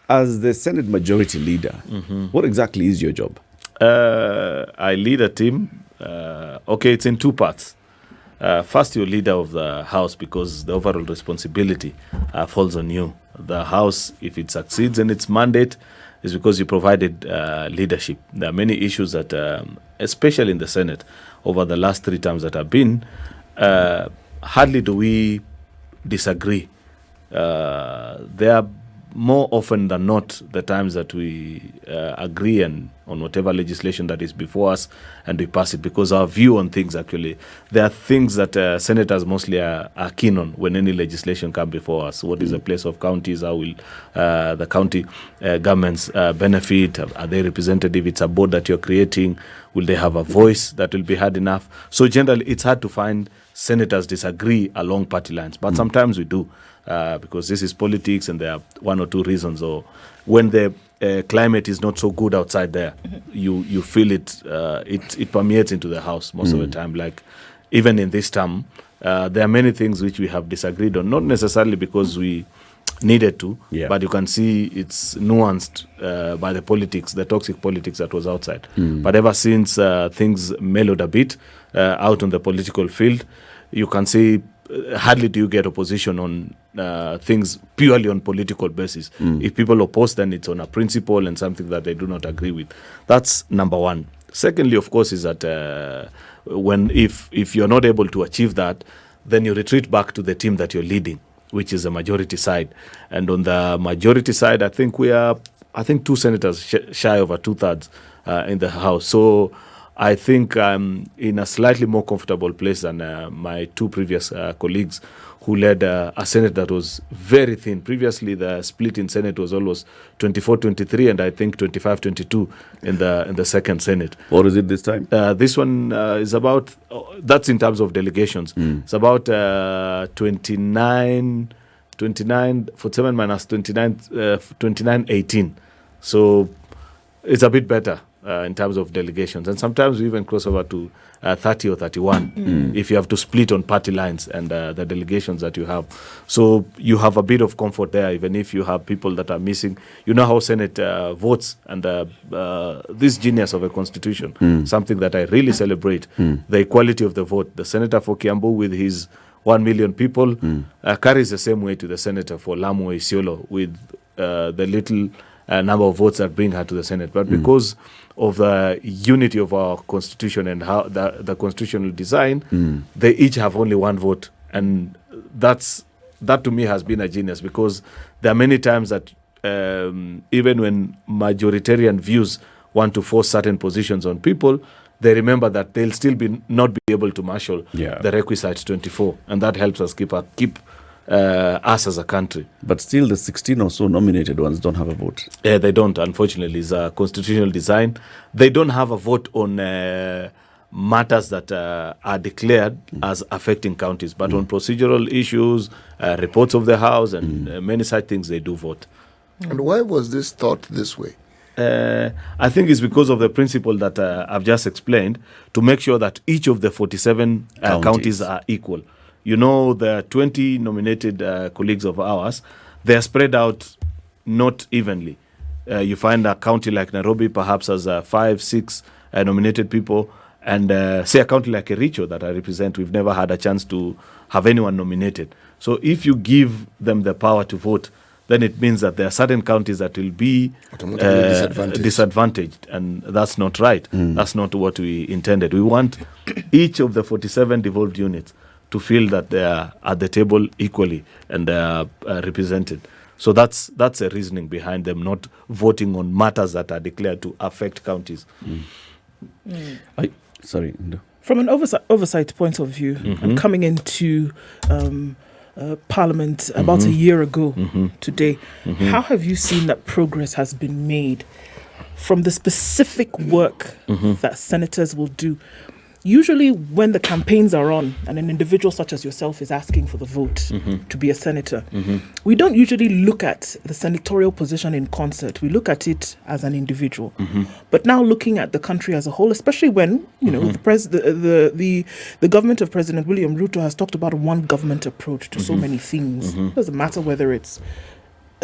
As the Senate Majority Leader, what exactly is your job? I lead a team. It's in two parts. First, you're leader of the House because the overall responsibility falls on you. The House, if it succeeds in its mandate, is because you provided leadership. There are many issues that, especially in the Senate, over the last 3 terms that have been, hardly do we disagree. There are more often than not the times that we agree on whatever legislation that is before us and we pass it because our view on things actually, there are things that senators mostly are keen on when any legislation comes before us. What is the place of counties? How will the county governments benefit? Are they represented? If it's a board that you're creating, will they have a voice that will be heard enough? So generally, it's hard to find senators disagree along party lines, but sometimes we do. Because this is politics and there are 1 or 2 reasons, or when the climate is not so good outside there, you feel it permeates into the House most of the time. Like even in this term, there are many things which we have disagreed on, not necessarily because we needed to, but you can see it's nuanced by the politics, the toxic politics that was outside. But ever since things mellowed a bit out on the political field, you can see hardly do you get opposition on things purely on political basis. If people oppose, then it's on a principle and something that they do not agree with. That's number one. Secondly, of course, is that if you're not able to achieve that, then you retreat back to the team that you're leading, which is the majority side. And on the majority side, I think 2 senators shy over 2/3 in the House. So I think I'm in a slightly more comfortable place than my 2 previous colleagues who led a Senate that was very thin. Previously, the split in Senate was almost 24-23 and I think 25-22 in the second Senate. What is it this time? This one is about, that's in terms of delegations. It's about 29, 47 minus 29, 18. So it's a bit better. In terms of delegations. And sometimes we even cross over to 30 or 31 if you have to split on party lines and the delegations that you have. So you have a bit of comfort there, even if you have people that are missing. You know how Senate votes and this genius of a constitution, something that I really celebrate, the equality of the vote. The senator for Kiambu with his 1 million people carries the same way to the senator for Lamu or Isiolo with the little number of votes that bring her to the Senate. But because of the unity of our constitution and how the constitutional design, they each have only 1 vote. And that to me has been a genius, because there are many times that even when majoritarian views want to force certain positions on people, they remember that they'll still not be able to marshal the requisite 24. And that helps us keep us as a country. But still the 16 or so nominated ones don't have a vote. They don't, unfortunately. It's a constitutional design. They don't have a vote on matters that are declared as affecting counties. But on procedural issues, reports of the House and many such things, they do vote. And why was this thought this way? I think it's because of the principle that I've just explained, to make sure that each of the 47 counties are equal. You know, the 20 nominated colleagues of ours, they are spread out not evenly. You find a county like Nairobi perhaps has 5, 6 nominated people, and say a county like Cheruiyot that I represent, we've never had a chance to have anyone nominated. So if you give them the power to vote, then it means that there are certain counties that will be disadvantaged, and that's not right. That's not what we intended. We want each of the 47 devolved units to feel that they are at the table equally and they are represented. So that's a reasoning behind them not voting on matters that are declared to affect counties. Sorry. From an oversight point of view, and coming into Parliament about a year ago today, how have you seen that progress has been made from the specific work that senators will do? Usually when the campaigns are on and an individual such as yourself is asking for the vote to be a senator, we don't usually look at the senatorial position in concert. We look at it as an individual. But now looking at the country as a whole, especially when, you know, the government of President William Ruto has talked about a one government approach to so many things. It doesn't matter whether it's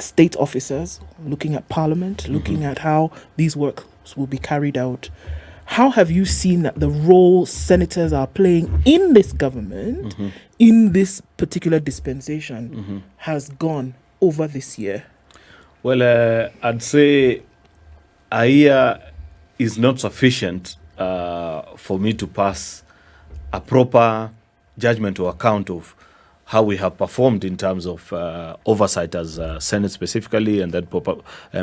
state officers, looking at parliament, looking at how these works will be carried out. How have you seen that the role senators are playing in this government, in this particular dispensation, has gone over this year? Well, I'd say a year is not sufficient for me to pass a proper judgment or account of how we have performed in terms of oversight as Senate specifically, and then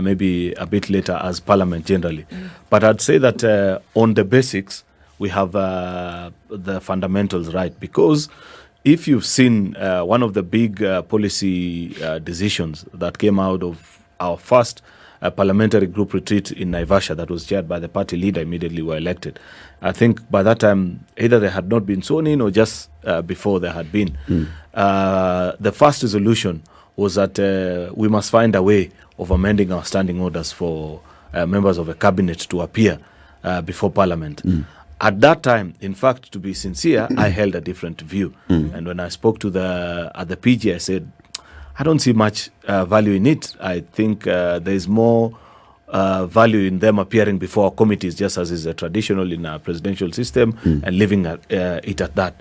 maybe a bit later as Parliament generally. But I'd say that on the basics, we have the fundamentals right. Because if you've seen one of the big policy decisions that came out of our first parliamentary group retreat in Naivasha that was chaired by the party leader immediately were elected. I think by that time, either they had not been sworn in or just before they had been. The first resolution was that we must find a way of amending our standing orders for members of a cabinet to appear before Parliament. At that time, in fact, to be sincere, I held a different view. And when I spoke to at the PG, I said, I don't see much value in it. I think there is more value in them appearing before committees, just as is traditional in our presidential system, and leaving it at that.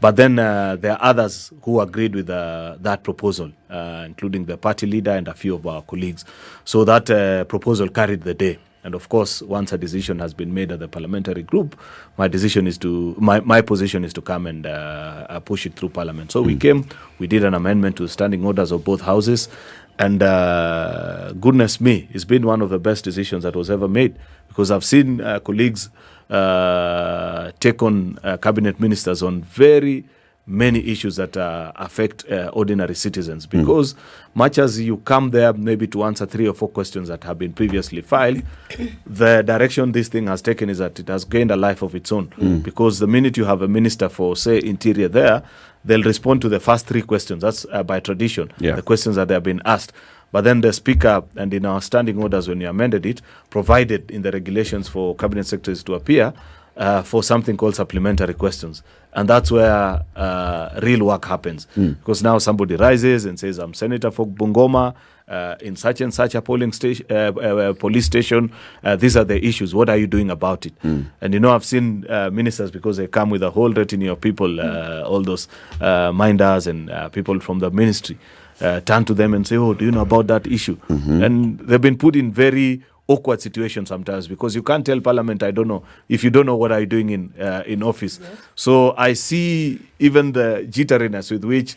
But then there are others who agreed with that proposal, including the party leader and a few of our colleagues. So that proposal carried the day. And of course, once a decision has been made at the parliamentary group, my position is to come and push it through Parliament. So we came, we did an amendment to standing orders of both houses, and goodness me, it's been one of the best decisions that was ever made, because I've seen colleagues take on cabinet ministers on very many issues that affect ordinary citizens, because much as you come there maybe to answer 3 or 4 questions that have been previously filed, the direction this thing has taken is that it has gained a life of its own, because the minute you have a minister for, say, interior there, they'll respond to the first 3 questions. That's by tradition, the questions that they have been asked. But then the Speaker, and in our standing orders when we amended it, provided in the regulations for cabinet secretaries to appear for something called supplementary questions. And that's where real work happens. Because now somebody rises and says, I'm Senator for Bungoma, in such and such a polling station, police station. These are the issues. What are you doing about it? And I've seen ministers, because they come with a whole retinue of people, all those minders and people from the ministry, turn to them and say, oh, do you know about that issue? And they've been put in very awkward situation sometimes, because you can't tell Parliament, I don't know, if you don't know what are you doing in office. Yes. So I see even the jitteriness with which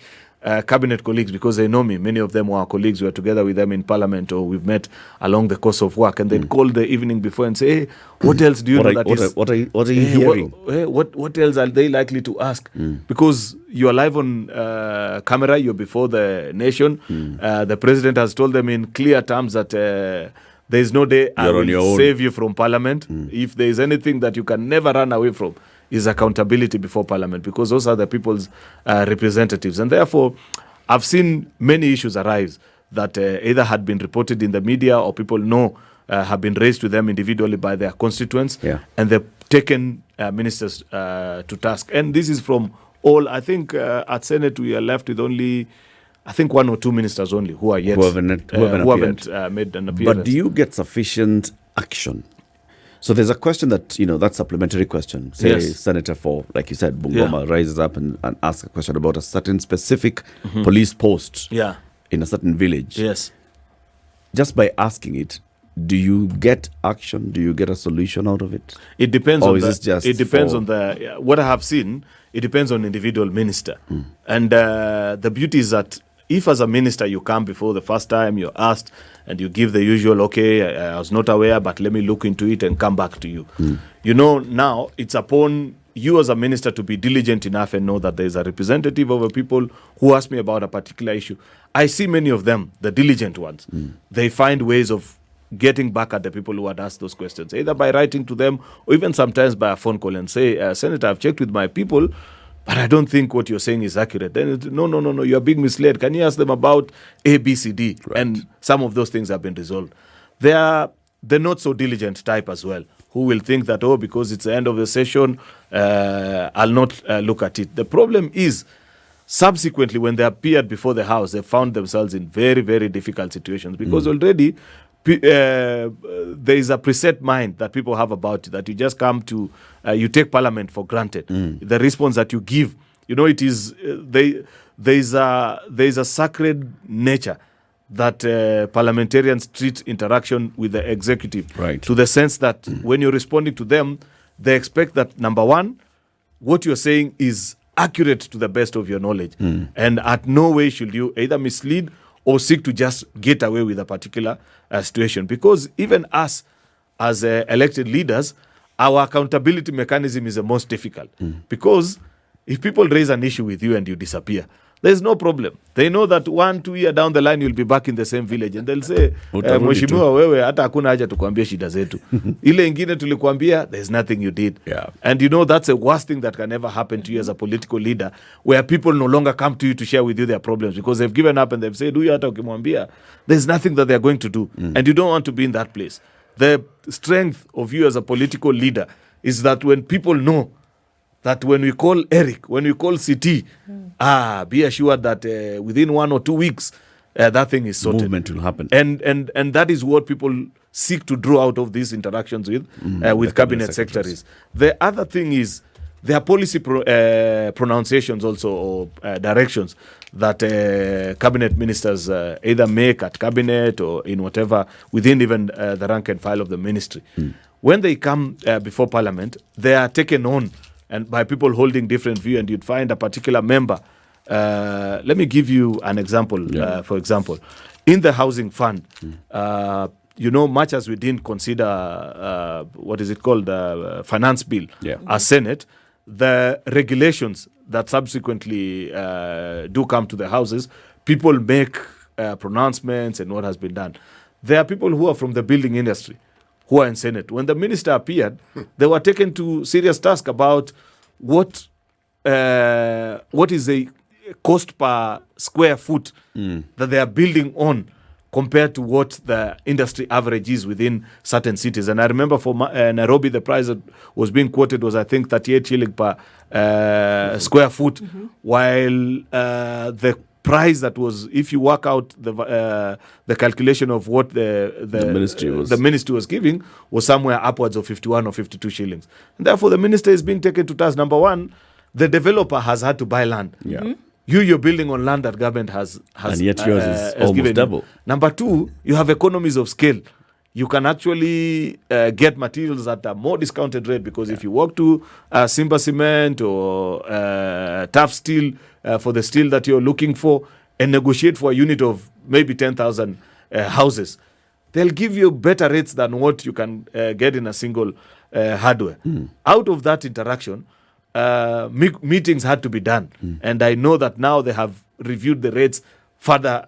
cabinet colleagues, because they know me, many of them were our colleagues, we were together with them in Parliament, or we've met along the course of work, and they'd call the evening before and say, hey, what else do you know that is... What are you hearing? What else are they likely to ask? Because you are live on camera, you're before the nation. The president has told them in clear terms that there is no day I will save you from Parliament. If there is anything that you can never run away from, is accountability before Parliament, because those are the people's representatives. And therefore, I've seen many issues arise that either had been reported in the media or people know have been raised to them individually by their constituents, and they've taken ministers to task. And this is from all, I think at Senate we are left with only, I think 1 or 2 ministers only who are yet who haven't made an appearance. But do you get sufficient action? So there's a question that, that supplementary question. Say Senator for, like you said, Bungoma rises up and asks a question about a certain specific police post in a certain village. Yes. Just by asking it, do you get action? Do you get a solution out of it? It depends on what I have seen. It depends on individual minister. And the beauty is that if as a minister you come before the first time, you're asked, and you give the usual, okay, I was not aware, but let me look into it and come back to you. Now it's upon you as a minister to be diligent enough and know that there is a representative of the people who ask me about a particular issue. I see many of them, the diligent ones. They find ways of getting back at the people who had asked those questions, either by writing to them or even sometimes by a phone call and say, Senator, I've checked with my people, but I don't think what you're saying is accurate. Then no, you're being misled. Can you ask them about A, B, C, D? Right. And some of those things have been resolved. They are the not so diligent type as well, who will think that, because it's the end of the session, I'll not look at it. The problem is subsequently, when they appeared before the House, they found themselves in very, very difficult situations because already there is a preset mind that people have about you, that you just come to, you take Parliament for granted. The response that you give, it is, there is a sacred nature that parliamentarians treat interaction with the executive, Right. to the sense that when you're responding to them, they expect that, number one, what you're saying is accurate to the best of your knowledge. And at no way should you either mislead or seek to just get away with a particular situation. Because even us, as elected leaders, our accountability mechanism is the most difficult. Because if people raise an issue with you and you disappear, there's no problem. They know that 1-2 years down the line, you'll be back in the same village. And they'll say, Mheshimiwa wewe, hata hakuna haja tukuambia shida zetu. Ile ingine tulikuambia, there's nothing you did. Yeah. And that's the worst thing that can ever happen to you as a political leader, where people no longer come to you to share with you their problems because they've given up and they've said, huyu hata ukimwambia, there's nothing that they're going to do. And you don't want to be in that place. The strength of you as a political leader is that when people know that when we call Eric, when we call CT, be assured that within 1 or 2 weeks, that thing is sorted. Movement will happen. And that is what people seek to draw out of these interactions with cabinet secretaries. The other thing is there are policy pronunciations also, or directions that cabinet ministers either make at cabinet or in whatever, within even the rank and file of the ministry. When they come before Parliament, they are taken on and by people holding different view, and you'd find a particular member. Let me give you an example. For example, in the housing fund, much as we didn't consider what is it called, finance bill as Senate, the regulations that subsequently do come to the houses, people make pronouncements and what has been done. There are people who are from the building industry who are in Senate. When the minister appeared, they were taken to serious task about what is the cost per square foot that they are building on compared to what the industry average is within certain cities. And I remember for Nairobi, the price that was being quoted was, I think, 38 shilling per square foot, while the price that was, if you work out the calculation of what the ministry was giving, was somewhere upwards of 51 or 52 shillings. And therefore, the minister is being taken to task. Number one, the developer has had to buy land. You're building on land that government has and yet yours is almost double. Number two, you have economies of scale. You can actually get materials at a more discounted rate, because if you walk to Simba Cement or Tough Steel for the steel that you're looking for and negotiate for a unit of maybe 10,000 houses, they'll give you better rates than what you can get in a single hardware. Out of that interaction, meetings had to be done. And I know that now they have reviewed the rates further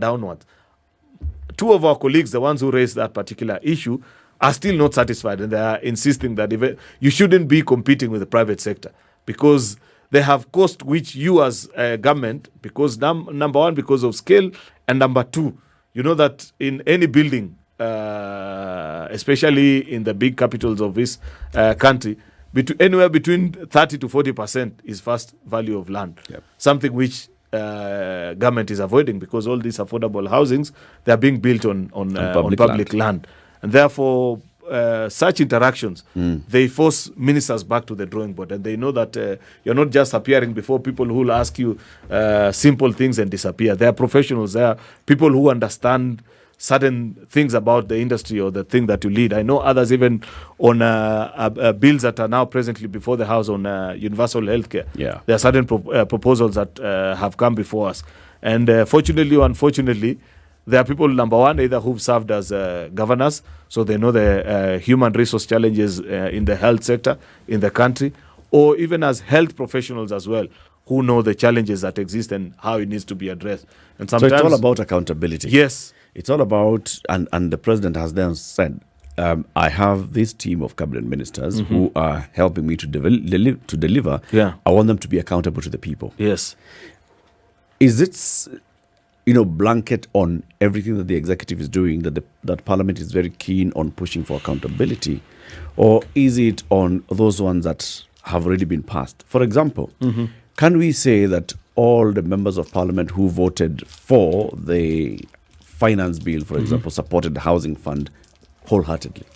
downwards. Two of our colleagues, the ones who raised that particular issue, are still not satisfied, and they are insisting that you shouldn't be competing with the private sector, because they have cost which you as government, because number one, because of scale, and number two, you know that in any building, especially in the big capitals of this country, anywhere between 30 to 40% is first value of land. Something which government is avoiding, because all these affordable housings, they are being built on public land. And therefore, such interactions, they force ministers back to the drawing board. And they know that you're not just appearing before people who will ask you simple things and disappear. They are professionals. They are people who understand certain things about the industry or the thing that you lead. I know others even on bills that are now presently before the House on universal healthcare. There are certain proposals that have come before us. And fortunately or unfortunately, there are people, number one, either who've served as governors, so they know the human resource challenges in the health sector in the country, or even as health professionals as well, who know the challenges that exist and how it needs to be addressed. And sometimes, so it's all about accountability. Yes. It's all about, and the president has then said, I have this team of cabinet ministers who are helping me to deliver. I want them to be accountable to the people. Yes. Is it, blanket on everything that the executive is doing, that Parliament is very keen on pushing for accountability? Or is it on those ones that have already been passed? For example, can we say that all the members of parliament who voted for the finance bill, for example, supported the housing fund wholeheartedly?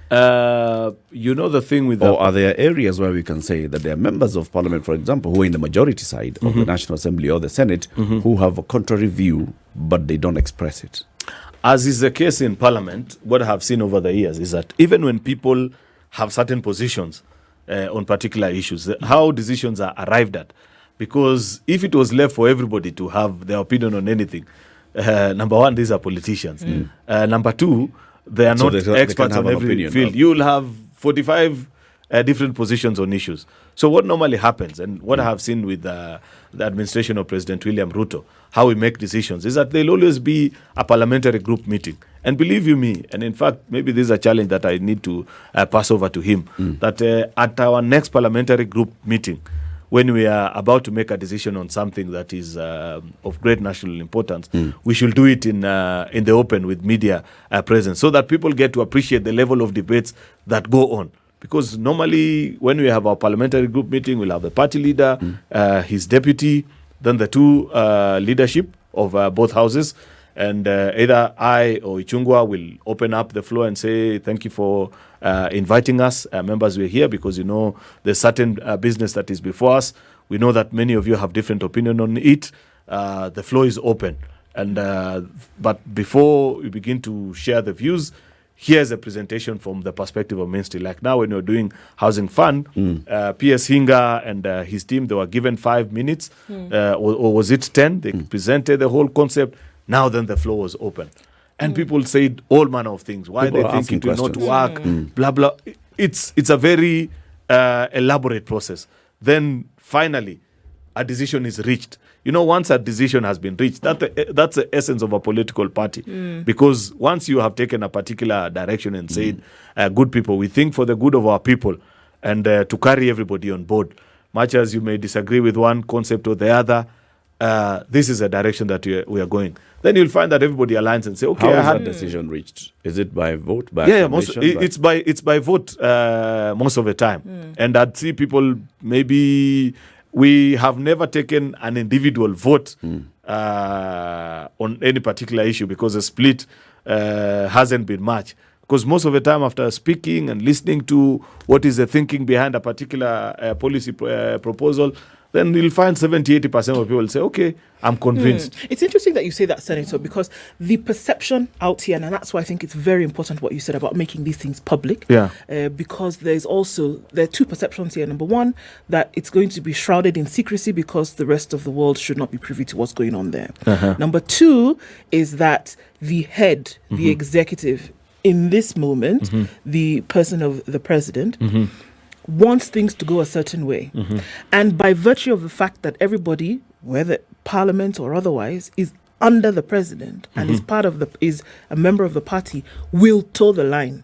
The thing with Or are there areas where we can say that there are members of parliament, for example, who are in the majority side of the National Assembly or the Senate, who have a contrary view, but they don't express it? As is the case in parliament, what I have seen over the years is that even when people have certain positions on particular issues, how decisions are arrived at, because if it was left for everybody to have their opinion on anything, number one, these are politicians. Number two, they are not experts on every field. You will have 45 different positions on issues. So what normally happens, and what I have seen with the administration of President William Ruto, how we make decisions, is that there'll always be a parliamentary group meeting. And believe you me, and in fact, maybe this is a challenge that I need to pass over to him, that at our next parliamentary group meeting, when we are about to make a decision on something that is of great national importance, we should do it in the open with media presence, so that people get to appreciate the level of debates that go on. Because normally, when we have our parliamentary group meeting, we'll have the party leader, his deputy, then the two leadership of both houses, and either I or Ichungwa will open up the floor and say, thank you for inviting us. Members, we're here because, there's certain business that is before us. We know that many of you have different opinion on it. The floor is open. And but before we begin to share the views, here's a presentation from the perspective of ministry. Like now when you're doing housing fund, P.S. Hinga and his team, they were given 5 minutes, or was it 10? They presented the whole concept. Now then the floor was open. And people said all manner of things. Why People they think it will not questions. work, blah, blah. It's a very elaborate process. Then finally, a decision is reached. Once a decision has been reached, that's the essence of a political party. Because once you have taken a particular direction and said, good people, we think for the good of our people, and to carry everybody on board, much as you may disagree with one concept or the other, this is a direction that we are going. Then you'll find that everybody aligns and say, okay, How is that decision reached? Is it by vote? By acclamation? It's by vote most of the time. And I'd see people, maybe we have never taken an individual vote on any particular issue because the split hasn't been much. Because most of the time after speaking and listening to what is the thinking behind a particular policy proposal, then you'll find 70-80% of people say, okay, I'm convinced. It's interesting that you say that, Senator, because the perception out here, and that's why I think it's very important what you said about making these things public, because there are two perceptions here. Number one, that it's going to be shrouded in secrecy because the rest of the world should not be privy to what's going on there. Number two is that the head, the executive, in this moment, the person of the president, wants things to go a certain way. And by virtue of the fact that everybody, whether parliament or otherwise, is under the president and is a member of the party, will toe the line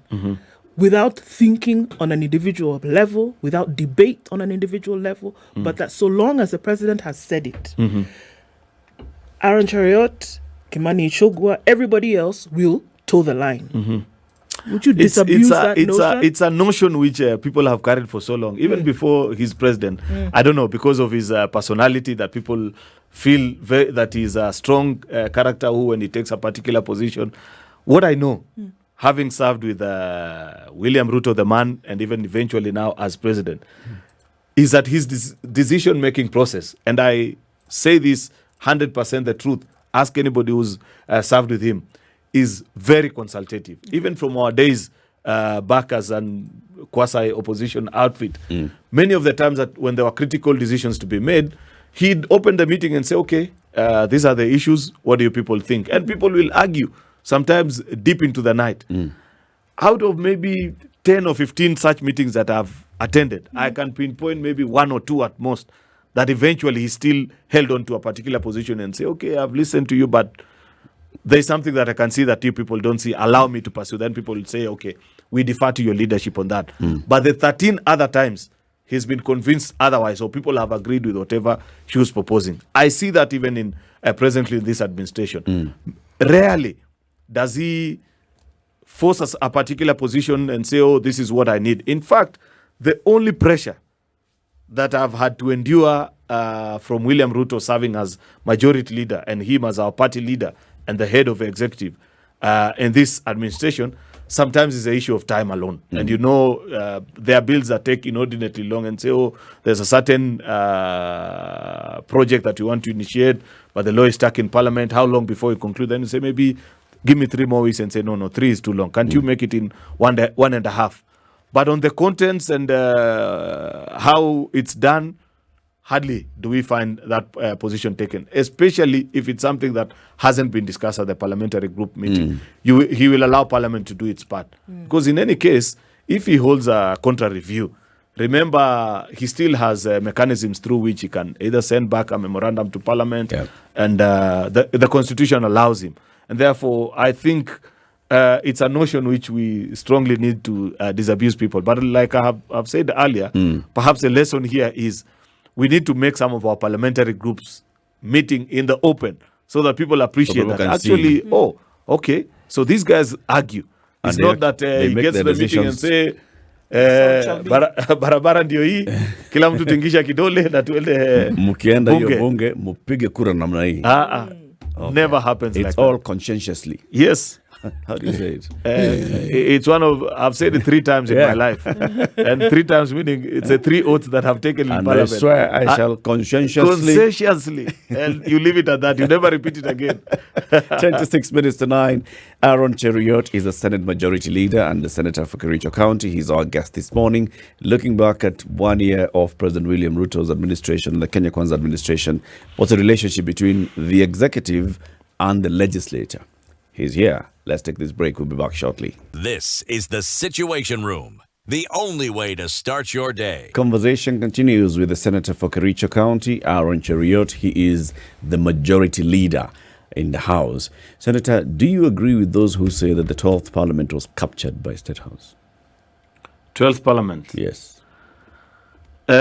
without thinking on an individual level, without debate on an individual level, but that so long as the president has said it, Aaron Cheruiyot, Kimani Ichungwa, everybody else will toe the line. Would you disabuse that notion? It's a notion which people have carried for so long, even before he's president. I don't know, because of his personality, that people feel that he's a strong character who, when he takes a particular position. What I know, having served with William Ruto, the man, and even eventually now as president, is that his decision-making process, and I say this 100% the truth, ask anybody who's served with him, is very consultative. Even from our days back as an quasi-opposition outfit, many of the times that when there were critical decisions to be made, he'd open the meeting and say, okay, these are the issues, what do you people think? And people will argue, sometimes deep into the night. Out of maybe 10 or 15 such meetings that I've attended, I can pinpoint maybe 1 or 2 at most, that eventually he still held on to a particular position and say, okay, I've listened to you, but there's something that I can see that you people don't see. Allow me to pursue. Then people will say, okay, we defer to your leadership on that. But the 13 other times, he's been convinced otherwise, or people have agreed with whatever he was proposing. I see that even in presently in this administration. Rarely does he force us a particular position and say, oh, this is what I need. In fact, the only pressure that I've had to endure from William Ruto serving as majority leader and him as our party leader and the head of the executive in this administration, sometimes it's an issue of time alone. And you know, there are bills that take inordinately long and say, oh, there's a certain project that you want to initiate, but the law is stuck in parliament. How long before you conclude? Then you say, maybe give me 3 more weeks, and say, no, 3 is too long. Can't you make it in 1.5? But on the contents and how it's done, hardly do we find that position taken, especially if it's something that hasn't been discussed at the parliamentary group meeting. He will allow parliament to do its part. Because in any case, if he holds a contra review, remember, he still has mechanisms through which he can either send back a memorandum to parliament, and the constitution allows him. And therefore, I think it's a notion which we strongly need to disabuse people. But like I've said earlier, perhaps a lesson here is we need to make some of our parliamentary groups meeting in the open so that people appreciate that actually, oh, okay, so these guys argue. It's not that he gets the meeting and say, barabara ndio hii, kila mtu tingisha kidole na tuende mkienda hiyo bunge mupige kura namna hii. Never happens it's like all that. Conscientiously. Yes. How do you say it? It's one of, I've said it 3 times in my life. And 3 times meaning it's a 3 oaths that have taken in parliament. I swear I shall conscientiously. And you leave it at that. You never repeat it again. 26 minutes to 9. Aaron Cheruiyot is the Senate Majority Leader and the Senator for Cheruiyot County. He's our guest this morning. Looking back at 1 year of President William Ruto's administration, the Kenya Kwanza administration, what's the relationship between the executive and the legislature? He's here. Let's take this break. We'll be back shortly. This is the Situation Room, the only way to start your day. Conversation continues with the Senator for Cheruiyot County, Aaron Cheruiyot. He is the majority leader in the House. Senator, do you agree with those who say that the 12th Parliament was captured by State House? 12th Parliament? Yes. To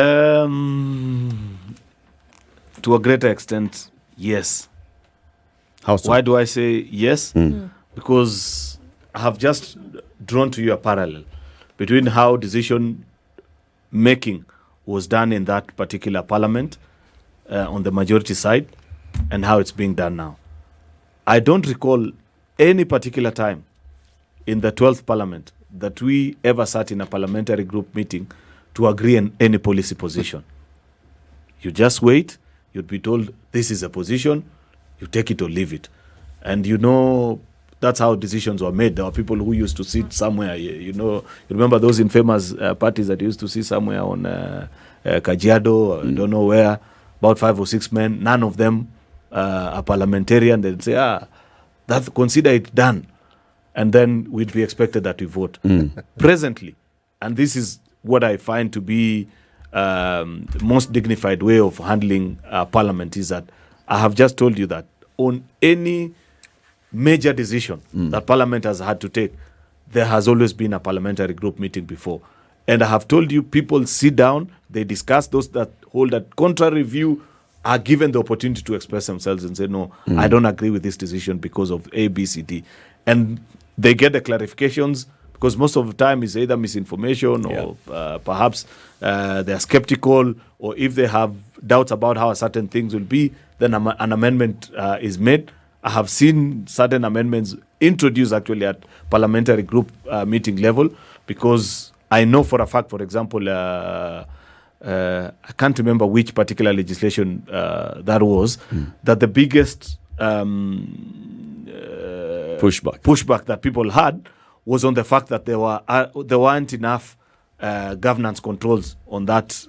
a greater extent, yes. How so? Why do I say yes? Because I have just drawn to you a parallel between how decision making was done in that particular parliament on the majority side and how it's being done now. I don't recall any particular time in the 12th parliament that we ever sat in a parliamentary group meeting to agree on any policy position. You just wait, you'd be told this is a position, you take it or leave it. And you know, that's how decisions were made. There were people who used to sit somewhere, you remember those infamous parties that used to sit somewhere on Kajiado, I don't know where, about 5 or 6 men, none of them are parliamentarian. They'd say, consider it done. And then we'd be expected that we vote. Presently, and this is what I find to be the most dignified way of handling parliament, is that I have just told you that on any major decision that parliament has had to take, there has always been a parliamentary group meeting before. And I have told you, people sit down, they discuss. Those that hold a contrary view are given the opportunity to express themselves and say, no, I don't agree with this decision because of A, B, C, D. And they get the clarifications, because most of the time it's either misinformation or perhaps they're skeptical, or if they have doubts about how certain things will be, then an amendment is made. I have seen certain amendments introduced actually at parliamentary group meeting level, because I know for a fact, for example, I can't remember which particular legislation that was, that the biggest pushback that people had was on the fact that there weren't enough governance controls on that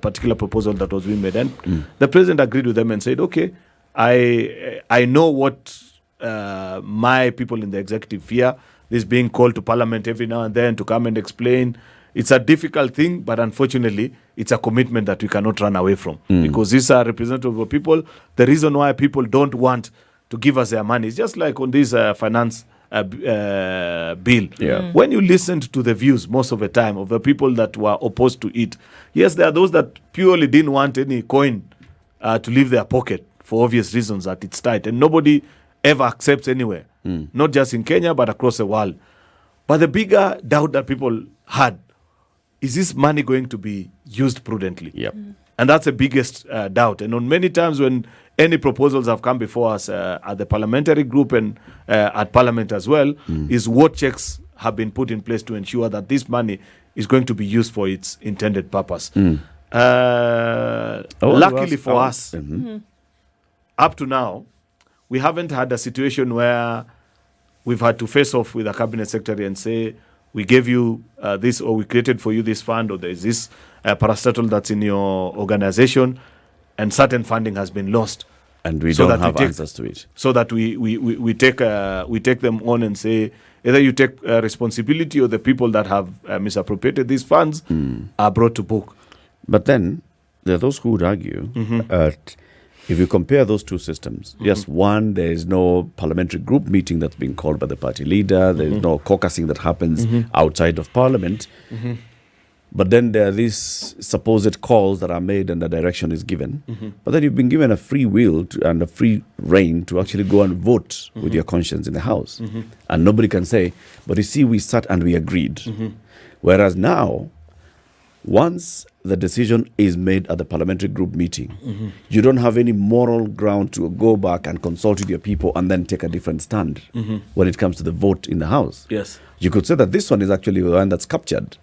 particular proposal that was being made. And the president agreed with them and said, okay, I know what my people in the executive fear, this being called to parliament every now and then to come and explain. It's a difficult thing, but unfortunately, it's a commitment that we cannot run away from, because these are representatives of people. The reason why people don't want to give us their money is just like on this finance bill. When you listened to the views most of the time of the people that were opposed to it, yes, there are those that purely didn't want any coin to leave their pocket for obvious reasons, that it's tight, and nobody ever accepts anywhere, not just in Kenya but across the world. But the bigger doubt that people had is this money going to be used prudently? Yep. And that's the biggest doubt. And on many times when any proposals have come before us at the parliamentary group and at parliament as well, is what checks have been put in place to ensure that this money is going to be used for its intended purpose. Luckily for us, up to now, we haven't had a situation where we've had to face off with a cabinet secretary and say, we gave you this, or we created for you this fund, or there is this parastatal that's in your organization, and certain funding has been lost. And we don't have answers to it. So that we take them on and say, either you take responsibility, or the people that have misappropriated these funds are brought to book. But then there are those who would argue that if you compare those two systems, yes, one, there is no parliamentary group meeting that's being called by the party leader. There is no caucusing that happens outside of parliament. But then there are these supposed calls that are made and the direction is given. But then you've been given a free will and a free reign to actually go and vote with your conscience in the House. And nobody can say, but you see, we sat and we agreed. Whereas now, once the decision is made at the parliamentary group meeting, you don't have any moral ground to go back and consult with your people and then take a different stand when it comes to the vote in the House. Yes. You could say that this one is actually the one that's captured.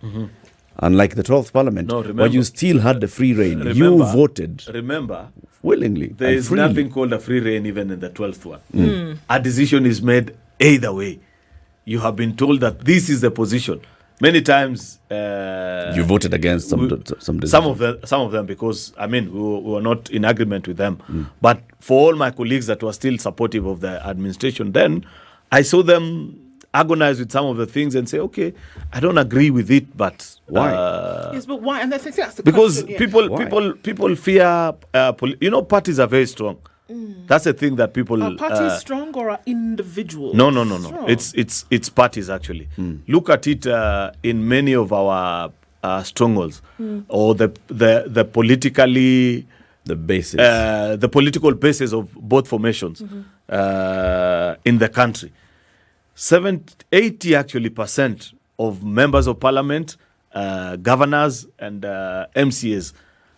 Unlike the 12th Parliament, where you still had the free reign. You voted willingly. There is nothing called a free reign even in the 12th one. A decision is made either way. You have been told that this is the position. Many times you voted against some decisions. Some of them, because we were not in agreement with them. But for all my colleagues that were still supportive of the administration, then I saw them agonize with some of the things and say, okay, I don't agree with it, but why? Yes, but why? And that's the because question, people fear. Parties are very strong. That's the thing that people. Are parties strong or are individuals? No. It's parties actually. Look at it in many of our strongholds, or the politically. The basis. The political basis of both formations in the country. 80% of members of parliament, governors, and MCAs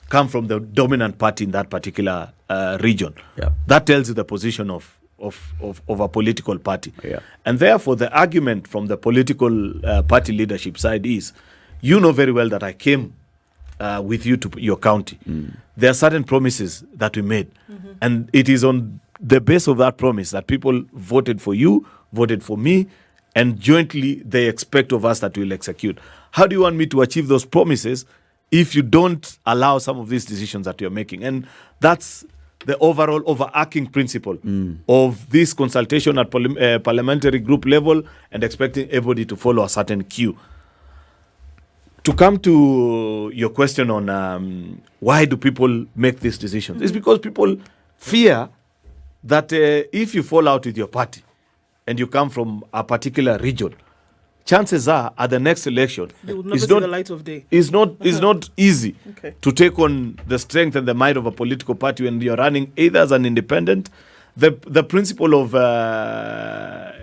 come from the dominant party in that particular region. Yeah. That tells you the position of a political party. Yeah. And therefore, the argument from the political party leadership side is, you know very well that I came with you to your county. There are certain promises that we made. And it is on the base of that promise that people voted for you, voted for me, and jointly they expect of us that we'll execute. How do you want me to achieve those promises if you don't allow some of these decisions that you're making? And that's the overall overarching principle of this consultation at parliamentary group level, and expecting everybody to follow a certain cue. To come to your question on why do people make these decisions, it's because people fear that if you fall out with your party and you come from a particular region, chances are at the next election, they will never see the light of day. It's not easy to take on the strength and the might of a political party when you're running either as an independent. The principle of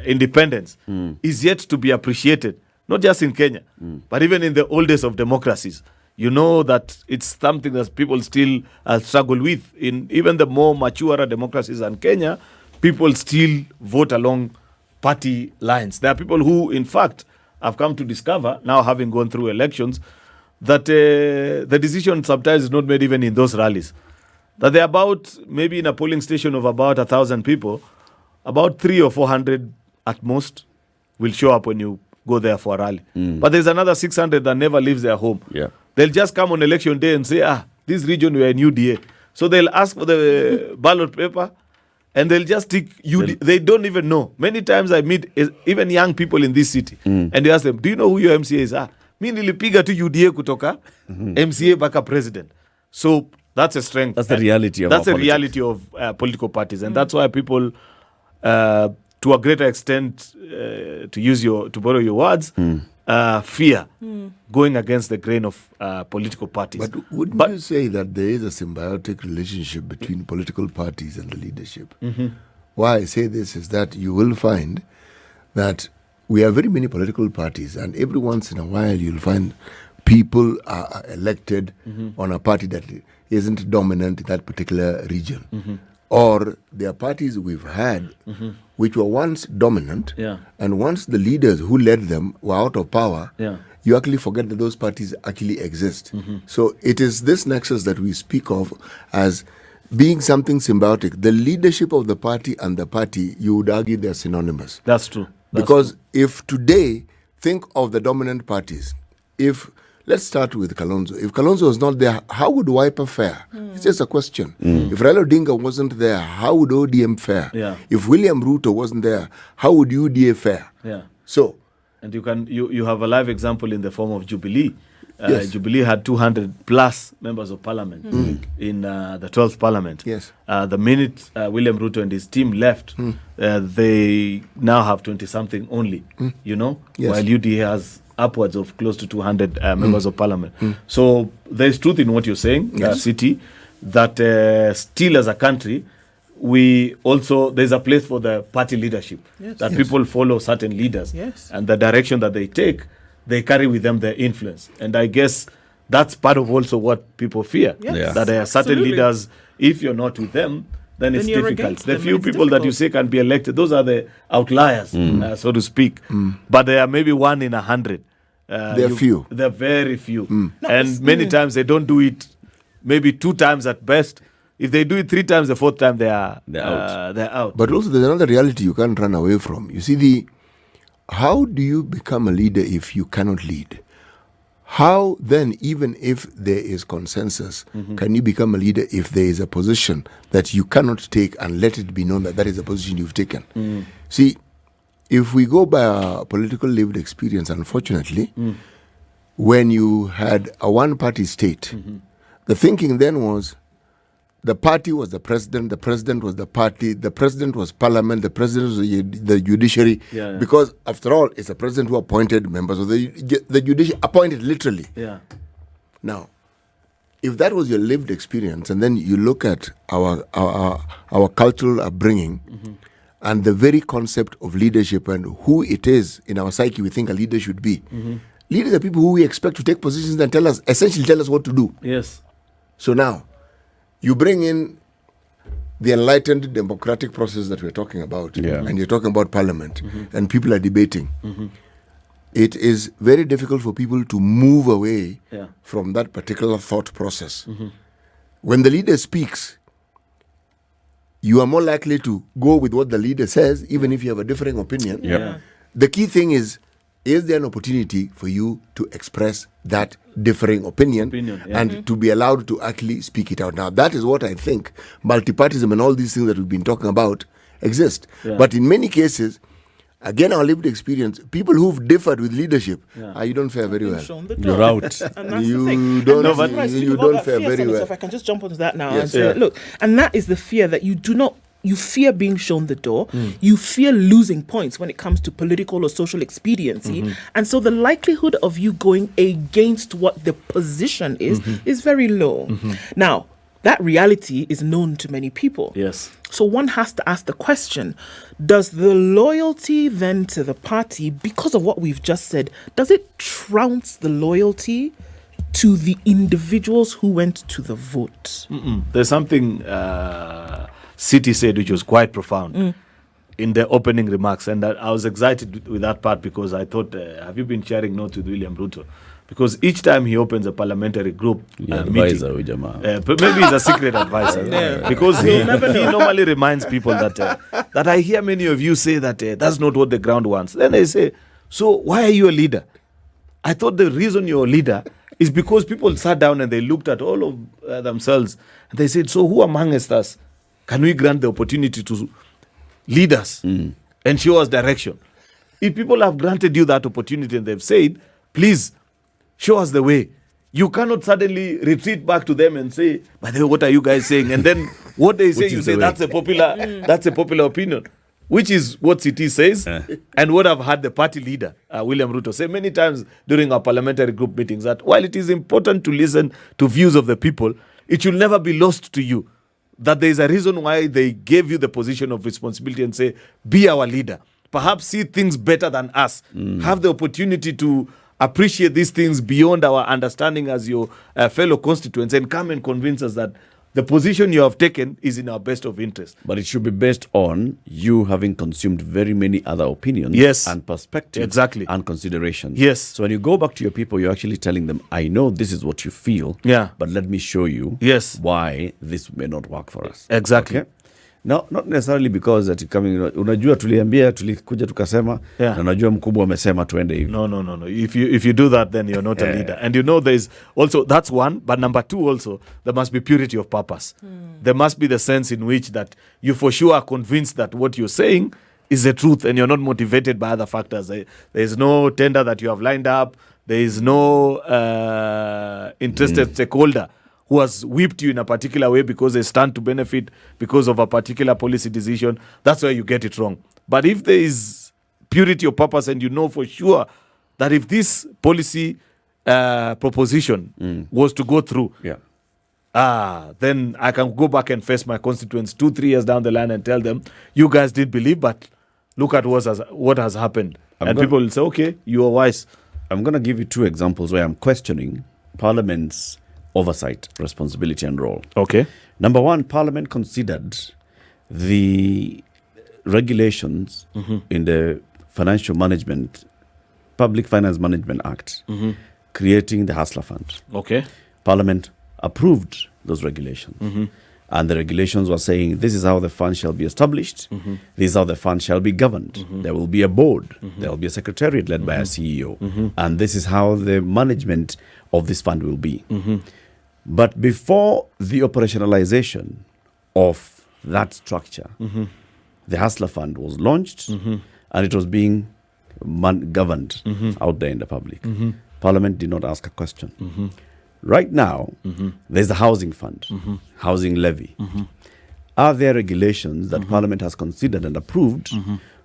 independence is yet to be appreciated, not just in Kenya, but even in the oldest of democracies. You know that it's something that people still struggle with. In even the more mature democracies than Kenya, people still vote along party lines. There are people who, in fact, have come to discover, now having gone through elections, that the decision sometimes is not made even in those rallies. That they're about, maybe in a polling station of about 1,000 people, about 300 or 400 at most will show up when you go there for a rally. But there's another 600 that never leaves their home. Yeah. They'll just come on election day and say, this region we are in UDA. So they'll ask for the ballot paper and they'll just tick UDA. They don't even know. Many times I meet even young people in this city and they ask them, do you know who your MCA is? Mi nilipiga tu UDA kutoka MCA baka president. So that's a strength. That's the reality of reality of political parties. And that's why people, to a greater extent, to borrow your words, fear going against the grain of political parties. But wouldn't you say that there is a symbiotic relationship between political parties and the leadership? Why I say this is that you will find that we have very many political parties, and every once in a while you'll find people are elected on a party that isn't dominant in that particular region. Or there are parties we've had which were once dominant, and once the leaders who led them were out of power, you actually forget that those parties actually exist. So it is this nexus that we speak of as being something symbiotic. The leadership of the party and the party, you would argue they're synonymous. That's true. Because if today, think of the dominant parties. Let's start with Kalonzo. If Kalonzo was not there, how would Wiper fare? It's just a question. If Raila Odinga wasn't there, how would ODM fare? If William Ruto wasn't there, how would UDA fare? So, and you have a live example in the form of Jubilee. Jubilee had 200 plus members of parliament in the 12th parliament. The minute William Ruto and his team left, they now have 20-something only, while UDA has upwards of close to 200 members of parliament. So there's truth in what you're saying, City, that still as a country, there's a place for the party leadership, that people follow certain leaders, and the direction that they take, they carry with them their influence. And I guess that's part of also what people fear, that there are certain leaders, if you're not with them, then it's difficult. The few people that you say can be elected, those are the outliers, so to speak. But there are maybe 1 in 100. They're few. They're very few. And many times they don't do it, maybe 2 times at best. If they do it 3 times, the 4th time they're out. But also there's another reality you can't run away from. You see, how do you become a leader if you cannot lead? How then, even if there is consensus, can you become a leader if there is a position that you cannot take and let it be known that that is a position you've taken? See, if we go by our political lived experience, unfortunately, when you had a one-party state, the thinking then was the party was the president was the party, the president was parliament, the president was the judiciary, because after all, it's the president who appointed members of the judiciary, appointed literally. Now, if that was your lived experience, and then you look at our cultural upbringing, and the very concept of leadership and who it is in our psyche we think a leader should be. Leaders are people who we expect to take positions and essentially tell us what to do. So now, you bring in the enlightened democratic process that we're talking about, and you're talking about parliament, and people are debating. It is very difficult for people to move away from that particular thought process. When the leader speaks, you are more likely to go with what the leader says, even if you have a differing opinion. The key thing is there an opportunity for you to express that differing opinion and to be allowed to actually speak it out? Now, that is what I think multipartism and all these things that we've been talking about exist. But in many cases, again, our lived experience, people who've differed with leadership, you don't fare very well. You're out. And that's You the thing. don't- And you don't fare fear, very Senator, well. If I can just jump onto that now and say, look, and that is the fear that you fear being shown the door. You fear losing points when it comes to political or social expediency. And so the likelihood of you going against what the position is very low. Now, that reality is known to many people. So one has to ask the question, does the loyalty then to the party, because of what we've just said, does it trounce the loyalty to the individuals who went to the vote? There's something City said which was quite profound in the opening remarks, and I was excited with that part because I thought, have you been sharing notes with William Ruto? Because each time he opens a parliamentary group meeting, but maybe he's a secret advisor, because he normally reminds people that I hear many of you say that that's not what the ground wants. Then they say, so why are you a leader? I thought the reason you're a leader is because people sat down and they looked at all of themselves and they said, so who amongst us can we grant the opportunity to lead us and show us direction? If people have granted you that opportunity and they've said, please show us the way, you cannot suddenly retreat back to them and say, by the way, what are you guys saying? And then what they say, you say, that's a popular opinion, which is what CT says and what I've had the party leader, William Ruto, say many times during our parliamentary group meetings, that while it is important to listen to views of the people, it should never be lost to you that there is a reason why they gave you the position of responsibility and say, be our leader. Perhaps see things better than us. Have the opportunity to appreciate these things beyond our understanding as your fellow constituents and come and convince us that the position you have taken is in our best of interest. But it should be based on you having consumed very many other opinions Yes. and perspectives Exactly. and considerations. Yes. So when you go back to your people, you're actually telling them, I know this is what you feel, Yeah. but let me show you Yes. why this may not work for us. Exactly. Okay? No, not necessarily because that coming, unajua tulikuja tukasema, Yeah. na unajua mkubwa amesema tuende hivi. No. If you do that, then you're not a leader. And there's also, that's one. But number two also, there must be purity of purpose. There must be the sense in which that you for sure are convinced that what you're saying is the truth and you're not motivated by other factors. There is no tender that you have lined up. There is no interested stakeholder who has whipped you in a particular way because they stand to benefit because of a particular policy decision. That's where you get it wrong. But if there is purity of purpose and you know for sure that if this policy proposition was to go through, then I can go back and face my constituents 2-3 years down the line and tell them, you guys did believe, but look at what has happened. People will say, okay, you are wise. I'm going to give you 2 examples where I'm questioning Parliament's oversight, responsibility, and role. Okay. Number 1, Parliament considered the regulations in the Public Finance Management Act, creating the Hustler Fund. Okay. Parliament approved those regulations. And the regulations were saying, this is how the fund shall be established. This is how the fund shall be governed. There will be a board. There will be a secretariat led by a CEO. And this is how the management of this fund will be. But before the operationalization of that structure, the Hustler Fund was launched and it was being governed out there in the public. Parliament did not ask a question. Right now, there's the Housing Fund, Housing Levy. Are there regulations that Parliament has considered and approved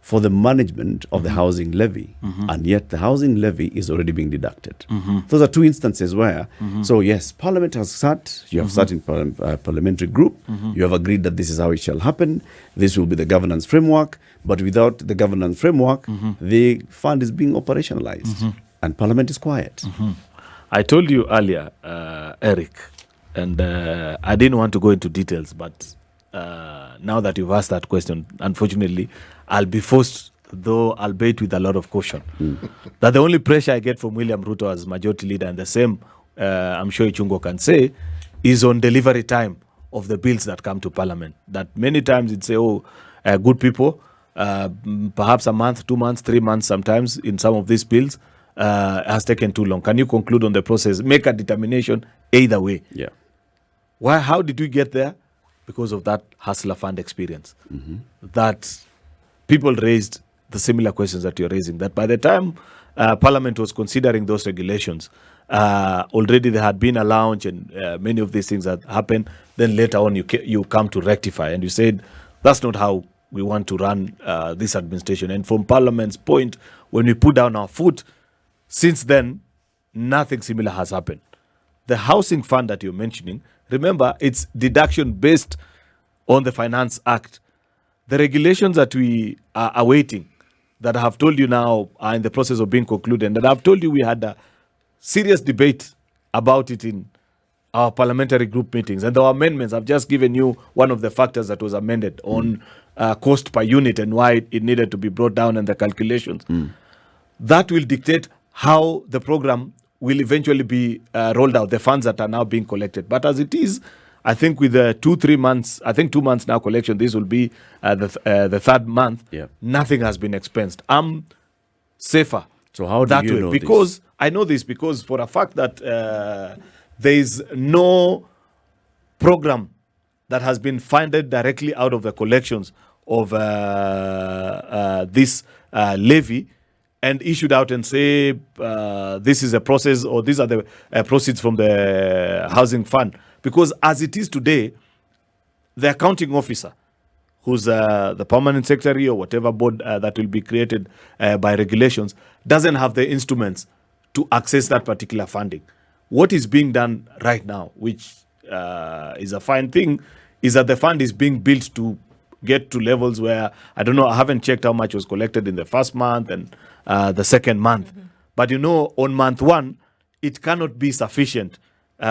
for the management of the Housing Levy? And yet the Housing Levy is already being deducted. Those are 2 instances where, so yes, Parliament has sat, you have sat in parliamentary group, you have agreed that this is how it shall happen, this will be the governance framework, but without the governance framework, the fund is being operationalized. And Parliament is quiet. I told you earlier, Eric, and I didn't want to go into details, but now that you've asked that question, unfortunately, I'll be forced, though albeit with a lot of caution, that the only pressure I get from William Ruto as majority leader, and the same I'm sure Ichungo can say, is on delivery time of the bills that come to Parliament. That many times it's good people, perhaps a month, 2 months, 3 months sometimes in some of these bills, has taken too long. Can you conclude on the process? Make a determination either way. Yeah. Why? How did we get there? Because of that Hustler Fund experience. That people raised the similar questions that you're raising. That by the time Parliament was considering those regulations, already there had been a launch and many of these things had happened. Then later on you come to rectify and you said, that's not how we want to run this administration. And from Parliament's point, when we put down our foot, since then, nothing similar has happened. The housing fund that you're mentioning, remember, it's deduction based on the Finance Act. The regulations that we are awaiting, that I have told you now are in the process of being concluded, and that I've told you we had a serious debate about it in our parliamentary group meetings. And there were amendments. I've just given you one of the factors that was amended on cost per unit and why it needed to be brought down and the calculations. That will dictate how the program will eventually be rolled out, the funds that are now being collected. But as it is, I think with the 2-3 months, I think 2 months now collection, this will be the third month. Yeah. Nothing has been expensed. I'm safer. So how do that you way know because this? I know this because for a fact that there is no program that has been funded directly out of the collections of this levy and issued out and say this is a process or these are the proceeds from the housing fund. Because as it is today, the accounting officer, who's the permanent secretary or whatever board that will be created by regulations, doesn't have the instruments to access that particular funding. What is being done right now, which is a fine thing, is that the fund is being built to get to levels where, I don't know, I haven't checked how much was collected in the first month and the second month. But on month 1, it cannot be sufficient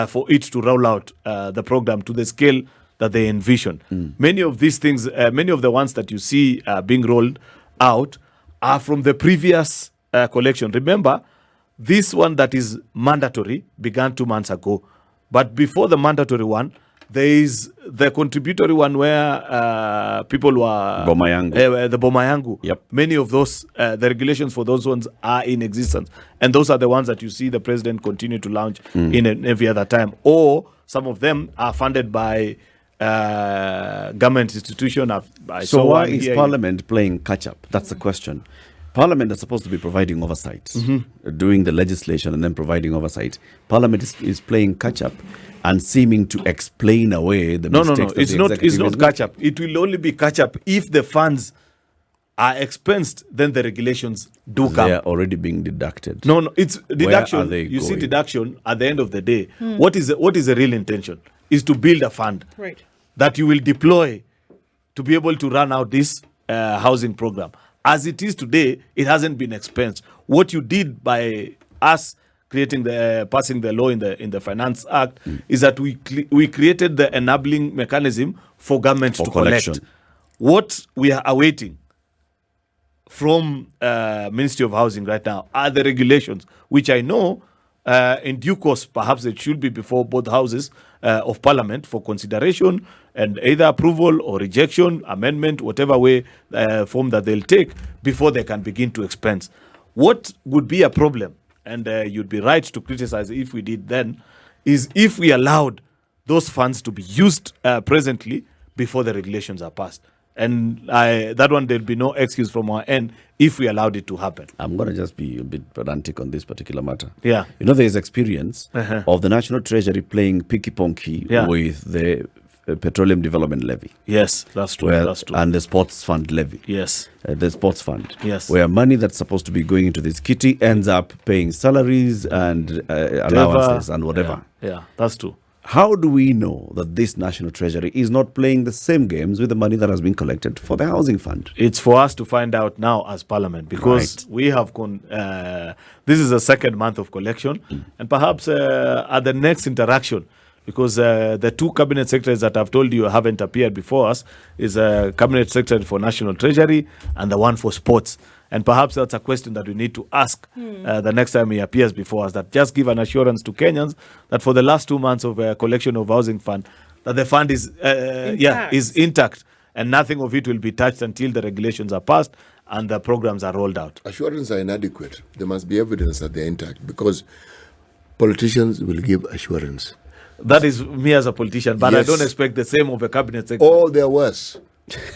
for it to roll out the program to the scale that they envision. Many of these things, many of the ones that you see being rolled out are from the previous collection. Remember, this one that is mandatory began 2 months ago. But before the mandatory one, there is the contributory one where people were... Bomayangu. The Bomayangu. Yep. Many of those, the regulations for those ones are in existence. And those are the ones that you see the president continue to launch in every other time. Or some of them are funded by government institution. So why is Parliament playing catch-up? That's the question. Parliament is supposed to be providing oversight, doing the legislation and then providing oversight. Parliament is playing catch-up and seeming to explain away the mistakes. No. It's not catch-up. It will only be catch-up if the funds are expensed. Then the regulations do come. They are already being deducted. No, it's deduction. Where are they you see going? deduction at the end of the day. What is the real intention? Is to build a fund that you will deploy to be able to run out this housing program. As it is today, it hasn't been expensed. What you did by us creating passing the law in the Finance Act is that we created the enabling mechanism for government to collection. collect. What we are awaiting from Ministry of Housing right now are the regulations, which I know in due course, perhaps it should be before both houses of Parliament for consideration and either approval or rejection, amendment, whatever way form that they'll take before they can begin to expense. What would be a problem, and you'd be right to criticize if we did then, is if we allowed those funds to be used presently before the regulations are passed. And that one, there'll be no excuse from our end if we allowed it to happen. I'm going to just be a bit pedantic on this particular matter. Yeah. There is experience of the National Treasury playing picky-ponky with the Petroleum Development Levy. Yes, that's true. That's true. And the Sports Fund Levy. Yes. The Sports Fund. Yes. Where money that's supposed to be going into this kitty ends up paying salaries and allowances and whatever. Yeah, that's true. How do we know that this National Treasury is not playing the same games with the money that has been collected for the housing fund? It's for us to find out now as Parliament, because we have this is the second month of collection, and perhaps at the next interaction, because the two cabinet secretaries that I've told you haven't appeared before us is a cabinet secretary for National Treasury and the one for sports. And perhaps that's a question that we need to ask the next time he appears before us, that just give an assurance to Kenyans that for the last 2 months of collection of housing fund, that the fund is intact and nothing of it will be touched until the regulations are passed and the programs are rolled out. Assurances are inadequate. There must be evidence that they're intact, because politicians will give assurance. That is me as a politician, but Yes. I don't expect the same of a cabinet secretary. Oh, they're worse.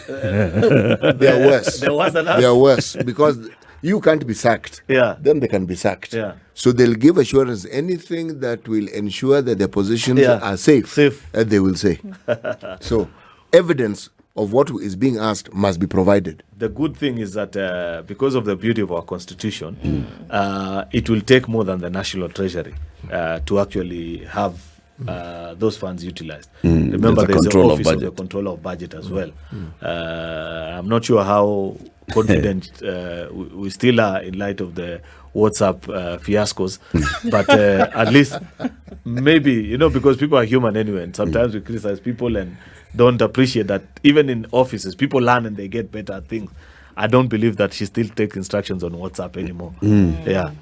They're worse. They're worse than us. They're worse, because you can't be sacked. Yeah. Then they can be sacked. Yeah. So they'll give assurance, anything that will ensure that their positions are safe. They will say. So evidence of what is being asked must be provided. The good thing is that because of the beauty of our constitution, it will take more than the National Treasury to actually have those funds utilized. Remember, there's the Office of the Controller of Budget as well. I'm not sure how confident we still are in light of the WhatsApp fiascos, but at least maybe, because people are human anyway, and sometimes we criticize people and don't appreciate that even in offices, people learn and they get better at things. I don't believe that she still takes instructions on WhatsApp anymore. Yeah.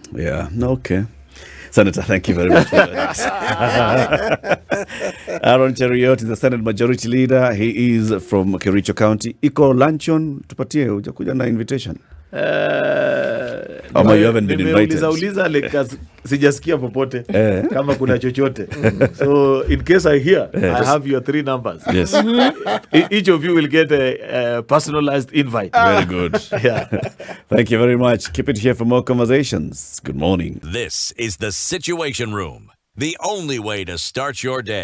Okay. Senator, thank you very much for that. Aaron Cheruiyot is the Senate Majority Leader. He is from Cheruiyot County. Iko luncheon, tupatie, hujakuja na invitation. Ama you haven't been invited. Uliza sijasikia popote kama kuna chochote. So in case I hear, I have your 3 numbers. Yes. Each of you will get a personalized invite. Very good. Yeah. Thank you very much. Keep it here for more conversations. Good morning. This is the Situation Room, the only way to start your day.